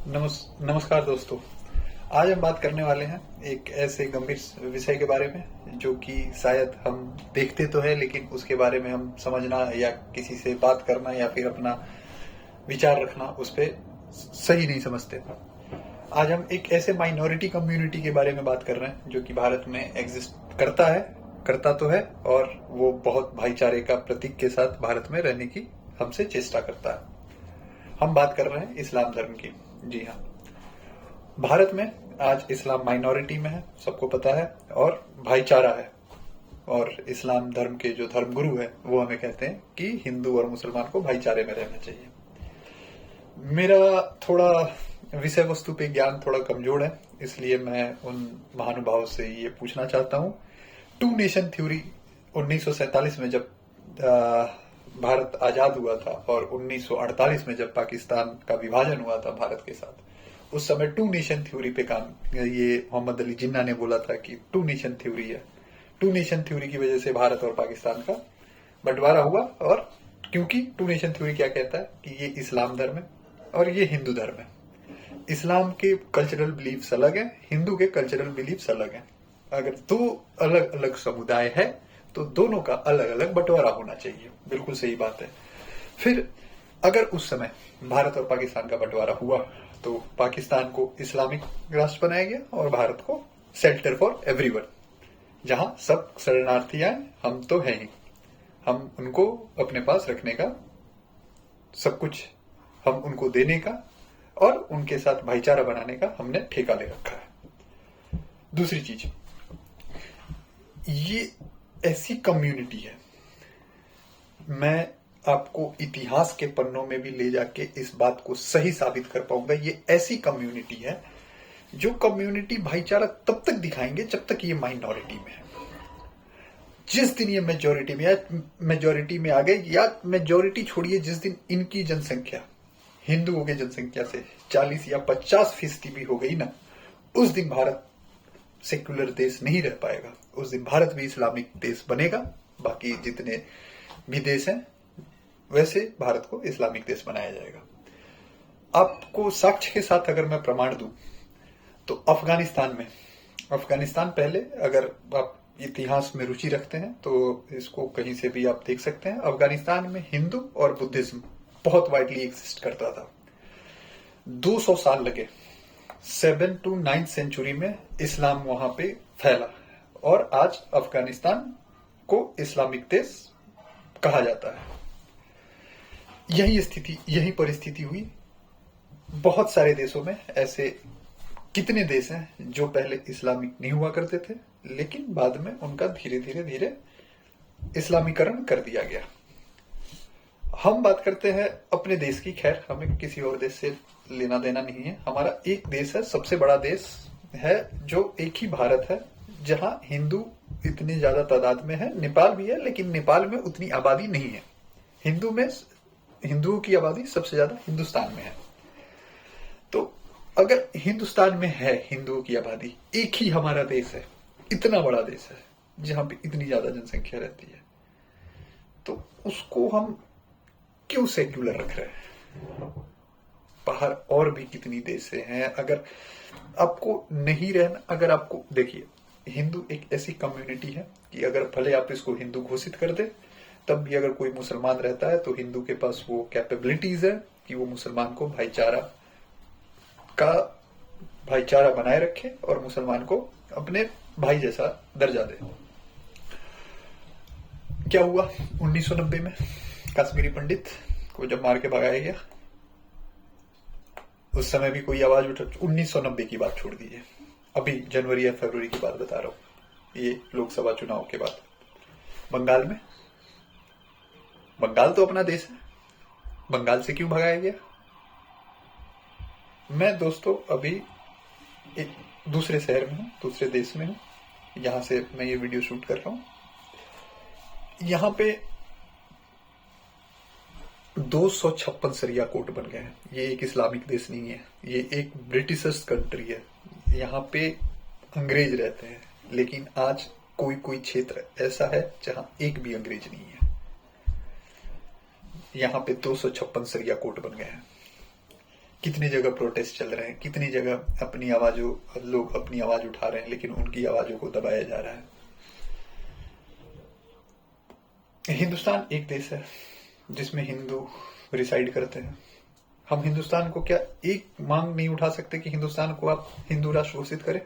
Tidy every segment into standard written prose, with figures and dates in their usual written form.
नमस्कार दोस्तों। आज हम बात करने वाले हैं एक ऐसे गंभीर विषय के बारे में जो कि शायद हम देखते तो है, लेकिन उसके बारे में हम समझना या किसी से बात करना या फिर अपना विचार रखना उस पर सही नहीं समझते। आज हम एक ऐसे माइनॉरिटी कम्युनिटी के बारे में बात कर रहे हैं जो कि भारत में एग्जिस्ट करता तो है, और वो बहुत भाईचारे का प्रतीक के साथ भारत में रहने की हमसे चेष्टा करता है। हम बात कर रहे हैं इस्लाम धर्म की। जी हाँ, भारत में आज इस्लाम माइनॉरिटी में है, सबको पता है, और भाईचारा है। और इस्लाम धर्म के जो धर्मगुरु है वो हमें कहते हैं कि हिंदू और मुसलमान को भाईचारे में रहना चाहिए। मेरा थोड़ा विषय वस्तु पे ज्ञान थोड़ा कमजोर है, इसलिए मैं उन महानुभावों से ये पूछना चाहता हूँ। टू नेशन थ्योरी 1947 में जब भारत आजाद हुआ था और 1948 में जब पाकिस्तान का विभाजन हुआ था भारत के साथ, उस समय टू नेशन थ्योरी पे काम ये मोहम्मद अली जिन्ना ने बोला था कि टू नेशन थ्योरी है। टू नेशन थ्योरी की वजह से भारत और पाकिस्तान का बंटवारा हुआ। और क्योंकि टू नेशन थ्योरी क्या कहता है कि ये इस्लाम धर्म है और ये हिंदू धर्म है। इस्लाम के कल्चरल बिलीफ्स अलग हैं, हिंदू के कल्चरल बिलीफ्स अलग हैं। अगर दो अलग अलग समुदाय है तो दोनों का अलग अलग बंटवारा होना चाहिए। बिल्कुल सही बात है। फिर अगर उस समय भारत और पाकिस्तान का बंटवारा हुआ तो पाकिस्तान को इस्लामिक राष्ट्र बनाया गया और भारत को शेल्टर फॉर एवरीवन, जहां सब शरणार्थी आए, हम तो हैं ही, हम उनको अपने पास रखने का, सब कुछ हम उनको देने का और उनके साथ भाईचारा बनाने का हमने ठेका ले रखा है। दूसरी चीज, ये ऐसी कम्युनिटी है, मैं आपको इतिहास के पन्नों में भी ले जाके इस बात को सही साबित कर पाऊंगा। ये ऐसी कम्युनिटी है जो कम्युनिटी भाईचारा तब तक दिखाएंगे जब तक ये माइनॉरिटी में है। जिस दिन ये मेजोरिटी में आ गए, या मेजोरिटी छोड़िए, जिस दिन इनकी जनसंख्या हिंदुओं की जनसंख्या से 40 या 50% भी हो गई ना, उस दिन भारत सेक्युलर देश नहीं रह पाएगा। उस दिन भारत भी इस्लामिक देश बनेगा। बाकी जितने भी देश हैं वैसे भारत को इस्लामिक देश बनाया जाएगा। आपको साक्ष्य के साथ अगर मैं प्रमाण दूं तो अफगानिस्तान पहले, अगर आप इतिहास में रुचि रखते हैं तो इसको कहीं से भी आप देख सकते हैं। अफगानिस्तान में हिंदू और बुद्धिज्म बहुत वाइडली एग्जिस्ट करता था। 200 साल लगे, 7 to 9th सेंचुरी में इस्लाम वहां पे फैला और आज अफगानिस्तान को इस्लामिक देश कहा जाता है। यही परिस्थिति हुई बहुत सारे देशों में। ऐसे कितने देश हैं जो पहले इस्लामिक नहीं हुआ करते थे, लेकिन बाद में उनका धीरे धीरे इस्लामीकरण कर दिया गया। हम बात करते हैं अपने देश की, खैर हमें किसी और देश से लेना देना नहीं है। हमारा एक देश है, सबसे बड़ा देश है, जो एक ही भारत है, जहां हिंदू इतनी ज्यादा तादाद में है। नेपाल भी है, लेकिन नेपाल में उतनी आबादी नहीं है। हिंदुओं की आबादी सबसे ज्यादा हिंदुस्तान में है। तो अगर हिंदुस्तान में है हिंदुओं की आबादी, एक ही हमारा देश है, इतना बड़ा देश है जहां पे इतनी ज्यादा जनसंख्या रहती है, तो उसको हम क्यों सेक्युलर रख रहे हैं? बाहर और भी कितनी देश हैं। अगर आपको नहीं रहना, अगर आपको, देखिए, हिंदू एक ऐसी कम्युनिटी है कि अगर भले आप इसको हिंदू घोषित कर दे, तब भी अगर कोई मुसलमान रहता है तो हिंदू के पास वो कैपेबिलिटीज है कि वो मुसलमान को भाईचारा बनाए रखे और मुसलमान को अपने भाई जैसा दर्जा दे। क्या हुआ 1990 में? कश्मीरी पंडित को जब मार के भगाया गया, उस समय भी कोई आवाज उठा? 1990 की बात छोड़ दीजिए, अभी जनवरी या फरवरी की बात बता रहा हूं, ये लोकसभा चुनाव के बाद बंगाल तो अपना देश है, बंगाल से क्यों भगाया गया? मैं दोस्तों अभी एक दूसरे शहर में हूं, दूसरे देश में हूं, यहां से मैं ये वीडियो शूट कर रहा हूं। यहां पे 256 शरिया कोर्ट बन गए हैं। ये एक इस्लामिक देश नहीं है, ये एक ब्रिटिशर्स कंट्री है। यहाँ पे अंग्रेज रहते हैं, लेकिन आज कोई क्षेत्र ऐसा है जहां एक भी अंग्रेज नहीं है। यहाँ पे 256 शरिया कोर्ट बन गए हैं। कितनी जगह प्रोटेस्ट चल रहे हैं, कितनी जगह लोग अपनी आवाज उठा रहे हैं, लेकिन उनकी आवाजों को दबाया जा रहा है। हिंदुस्तान एक देश है जिसमें हिंदू रिसाइड करते हैं। हम हिंदुस्तान को क्या एक मांग नहीं उठा सकते कि हिंदुस्तान को आप हिंदू राष्ट्र घोषित करें?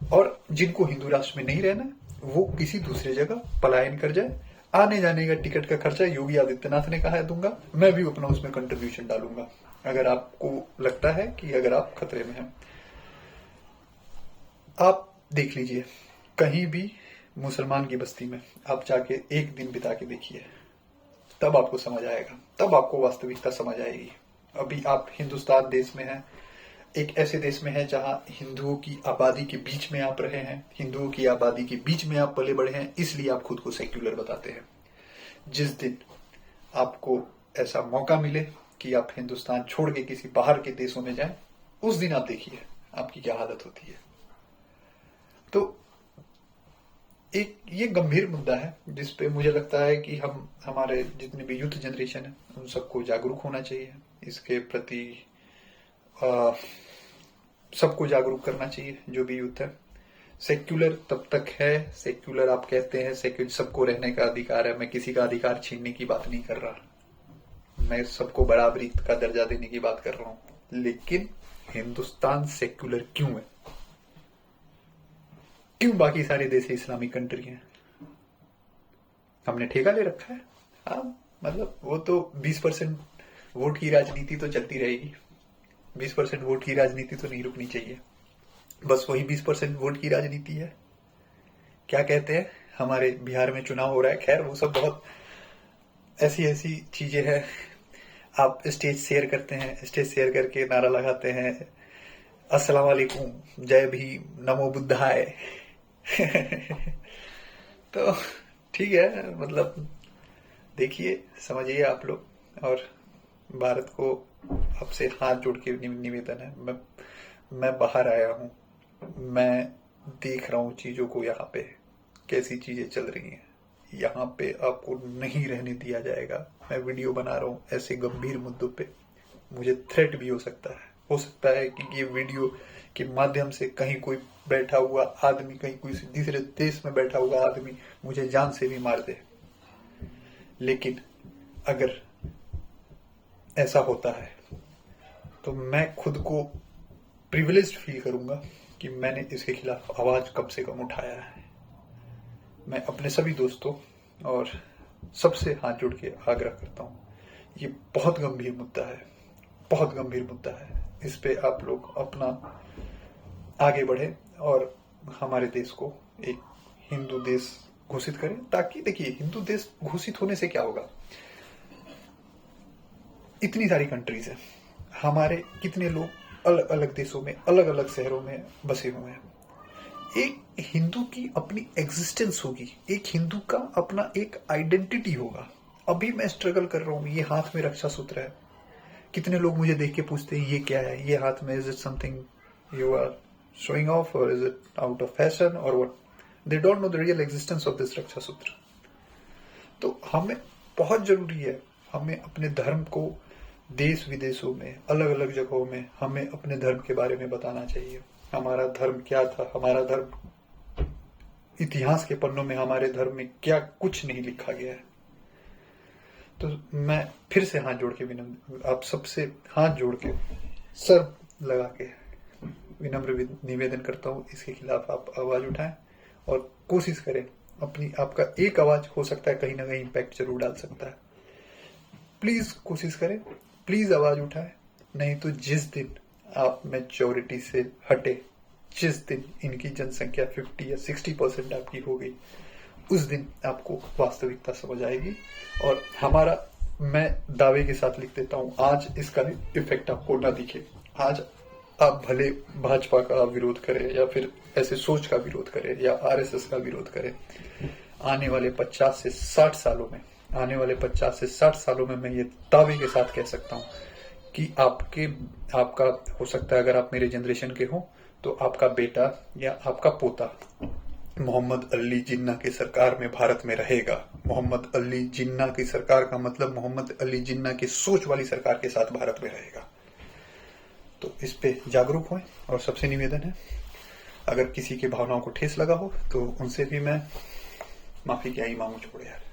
और जिनको हिंदू राष्ट्र में नहीं रहना वो किसी दूसरी जगह पलायन कर जाए। आने जाने का टिकट का खर्चा योगी आदित्यनाथ ने कहा है दूंगा, मैं भी अपना उसमें कंट्रीब्यूशन डालूंगा अगर आपको लगता है कि अगर आप खतरे में हैं। आप देख लीजिए, कहीं भी मुसलमान की बस्ती में आप जाके एक दिन बिता के देखिए, तब आपको समझ आएगा, तब आपको वास्तविकता समझ आएगी। अभी आप हिंदुस्तान देश में हैं, एक ऐसे देश में है जहां हिंदुओं की आबादी के बीच में आप रहे हैं, हिंदुओं की आबादी के बीच में आप पले बढ़े हैं, इसलिए आप खुद को सेक्युलर बताते हैं। जिस दिन आपको ऐसा मौका मिले कि आप हिंदुस्तान छोड़ के किसी बाहर के देशों में जाएं, उस दिन आप देखिए आपकी क्या हालत होती है। तो एक ये गंभीर मुद्दा है जिसपे मुझे लगता है कि हमारे जितने भी यूथ जनरेशन है उन सबको जागरूक होना चाहिए, इसके प्रति सबको जागरूक करना चाहिए जो भी यूथ है। सेक्युलर तब तक है, सेक्युलर आप कहते हैं, सेक्युलर सबको रहने का अधिकार है, मैं किसी का अधिकार छीनने की बात नहीं कर रहा, मैं सबको बराबरी का दर्जा देने की बात कर रहा हूं। लेकिन हिंदुस्तान सेक्युलर क्यों है? क्यों बाकी सारे देश इस्लामिक कंट्री हैं? हमने ठेका ले रखा है। हाँ, मतलब वो तो 20% वोट की राजनीति तो चलती रहेगी, 20% वोट की राजनीति तो नहीं रुकनी चाहिए। बस वही 20% वोट की राजनीति है। क्या कहते हैं, हमारे बिहार में चुनाव हो रहा है, खैर वो सब बहुत ऐसी ऐसी चीजें हैं। आप स्टेज शेयर करते हैं, स्टेज शेयर करके नारा लगाते हैं, अस्सलाम वालेकुम, जय भीम, नमो बुद्धाय। तो ठीक है, मतलब देखिए, समझिए आप लोग, और भारत को आपसे हाथ जोड़ के निवेदन है, मैं बाहर आया हूं, मैं देख रहा हूं चीजों को, यहाँ पे कैसी चीजें चल रही हैं, यहाँ पे आपको नहीं रहने दिया जाएगा। मैं वीडियो बना रहा हूँ ऐसे गंभीर मुद्दों पे, मुझे थ्रेट भी हो सकता है कि ये वीडियो के माध्यम से कहीं कोई बैठा हुआ आदमी, कहीं कोई दूसरे देश में बैठा हुआ आदमी मुझे जान से भी मार दे। लेकिन अगर ऐसा होता है तो मैं खुद को प्रिविलेज्ड फील करूंगा कि मैंने इसके खिलाफ आवाज कम से कम उठाया है। मैं अपने सभी दोस्तों और सबसे हाथ जोड़ के आग्रह करता हूं, ये बहुत गंभीर मुद्दा है, बहुत गंभीर मुद्दा है। इस पे आप लोग अपना आगे बढ़े और हमारे देश को एक हिंदू देश घोषित करें, ताकि देखिए, हिंदू देश घोषित होने से क्या होगा, इतनी सारी कंट्रीज है, हमारे कितने लोग अलग अलग देशों में, अलग अलग शहरों में बसे हुए हैं। एक हिंदू की अपनी एग्जिस्टेंस होगी, एक हिंदू का अपना एक आइडेंटिटी होगा। अभी मैं स्ट्रगल कर रहा हूं, ये हाथ में रक्षा सूत्र है, कितने लोग मुझे देख के पूछते हैं ये क्या है, ये हाथ में, is it something you are showing off और is it out of fashion और what? They don't know the real existence of this raksha sutra. तो हमें बहुत जरूरी है, हमें अपने धर्म को देश विदेशों में, अलग अलग जगहों में हमें अपने धर्म के बारे में बताना चाहिए। हमारा धर्म क्या था, हमारा धर्म, इतिहास के पन्नों में हमारे धर्म में क्या कुछ नहीं लिखा गया है। तो मैं फिर से हाथ जोड़ के आप सबसे हाथ जोड़ के, सर लगा के विनम्र निवेदन करता हूँ, इसके खिलाफ आप आवाज उठाएं और कोशिश करें अपनी, आपका एक आवाज हो सकता है कहीं ना कहीं इम्पैक्ट जरूर डाल सकता है। प्लीज कोशिश करें, प्लीज आवाज उठाएं, नहीं तो जिस दिन आप मेच्योरिटी से हटे, जिस दिन इनकी जनसंख्या 50 या 60% आपकी हो गई, उस दिन आपको वास्तविकता समझ आएगी। और हमारा, मैं दावे के साथ लिख देता हूं, आज इसका इफेक्ट आपको ना दिखे। आज आप भले भाजपा का विरोध करें या फिर ऐसे सोच का विरोध करें या आरएसएस का विरोध करें, आने वाले 50 से 60 सालों में मैं ये दावे के साथ कह सकता हूं कि आपका हो सकता है, अगर आप मेरे जनरेशन के हो तो आपका बेटा या आपका पोता मोहम्मद अली जिन्ना की सरकार में भारत में रहेगा। मोहम्मद अली जिन्ना की सरकार का मतलब मोहम्मद अली जिन्ना की सोच वाली सरकार के साथ भारत में रहेगा। तो इस पे जागरूक हों। और सबसे निवेदन है, अगर किसी की भावनाओं को ठेस लगा हो तो उनसे भी मैं माफी क्या ही मांगू, छोड़ो यार।